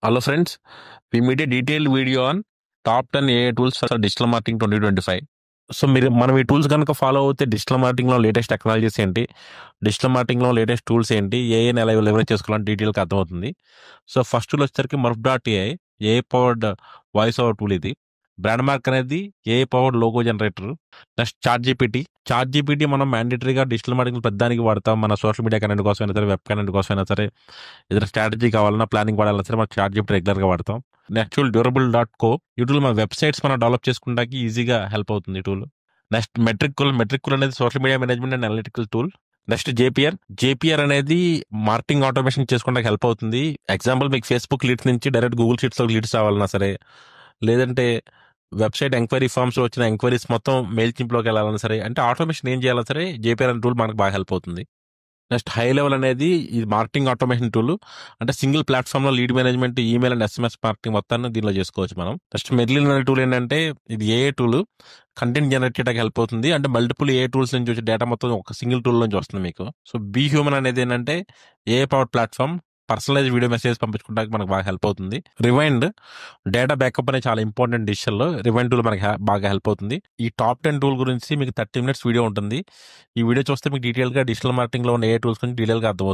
Hello friends, we made a detailed video on top 10 AI tools for digital marketing 2025. So మనం ఈ tools కనుక follow అవుతే digital మార్కెటింగ్లో latest technologies ఏంటి, digital మార్కెటింగ్లో latest tools ఏంటి, ఏఐని ఎలా లెవరేజ్ చేసుకోవాలని డీటెయిల్గా అర్థమవుతుంది. సో ఫస్ట్ టూల్ వచ్చేసరికి Murf dot AI, AI powered voice over tool. ఇది బ్రాండ్ మార్క్ అనేది AI powered logo generator. Next chat GPT మనం మ్యాండేటరీగా డిజిటల్ మార్కెటింగ్ పెద్దానికి వాడతాం. మన సోషల్ మీడియా కనెంట్ కోసమైనా సరే, వెబ్ కనెంట్ కోసమైనా సరే, ఏదైనా స్ట్రాటజీ కావాలన్నా, ప్లానింగ్ వాడాలన్నా సరే మనం చాట్ జీపీటీ రెగ్యులర్గా వాడతాం. నెక్స్ట్ డ్యూరబుల్ డాట్ కో, ఈ టూల్ మన వెబ్సైట్స్ మనం డెవలప్ చేసుకుంటానికి ఈజీగా హెల్ప్ అవుతుంది ఈ టూల్. నెక్స్ట్ మెట్రిక్ అనేది social media management and analytical tool. Next JPR అనేది మార్కెటింగ్ ఆటోమేషన్ చేసుకోవడానికి హెల్ప్ అవుతుంది. ఎగ్జాంపుల్, మీకు ఫేస్బుక్ లీడ్స్ నుంచి డైరెక్ట్ గూగుల్ షీట్స్లో లీడ్స్ రావాలన్నా సరే, లేదంటే వెబ్సైట్ ఎంక్వైరీ ఫామ్స్ వచ్చిన ఎంక్వైరీస్ మొత్తం మెయిల్ చింప్లోకి వెళ్ళాలన్నా సరే, అంటే ఆటోమేషన్ ఏం చేయాలన్నా సరే జేపీఆర్ అనే టూల్ మనకు బాగా హెల్ప్ అవుతుంది. నెక్స్ట్ హై లెవెల్ అనేది ఇది మార్కెటింగ్ ఆటోమేషన్ టూల్. అంటే సింగిల్ ప్లాట్ఫామ్లో lead management, email and SMS marketing మొత్తాన్ని దీనిలో చేసుకోవచ్చు మనం. నెక్స్ట్ మెర్లిన్ అనే టూల్ ఏంటంటే ఇది ఏఏ టూల్, కంటెంట్ జనరేట్ చేయడానికి హెల్ప్ అవుతుంది. అంటే మల్టిపుల్ ఏ టూల్స్ నుంచి వచ్చే డేటా మొత్తం ఒక సింగిల్ టూల్ నుంచి వస్తుంది మీకు. సో బీ హ్యూమన్ అనేది ఏంటంటే AI power platform, personalise video message పంపించుకోవడానికి మనకు బాగా హెల్ప్ అవుతుంది. రివైండ్ డేటా బ్యాకప్ అనేది చాలా ఇంపార్టెంట్ డిజిటల్లో. రివైండ్ టూల్ మనకి బాగా హెల్ప్ అవుతుంది. ఈ టాప్ 10 టూల్ గురించి మీకు 30 minutes వీడియో ఉంటుంది. ఈ వీడియో చూస్తే మీకు డీటెయిల్గా డిజిటల్ మార్కెటింగ్లో ఉన్న ఏ టూల్స్ గురించి డీటెయిల్గా అర్థమవుతుంది.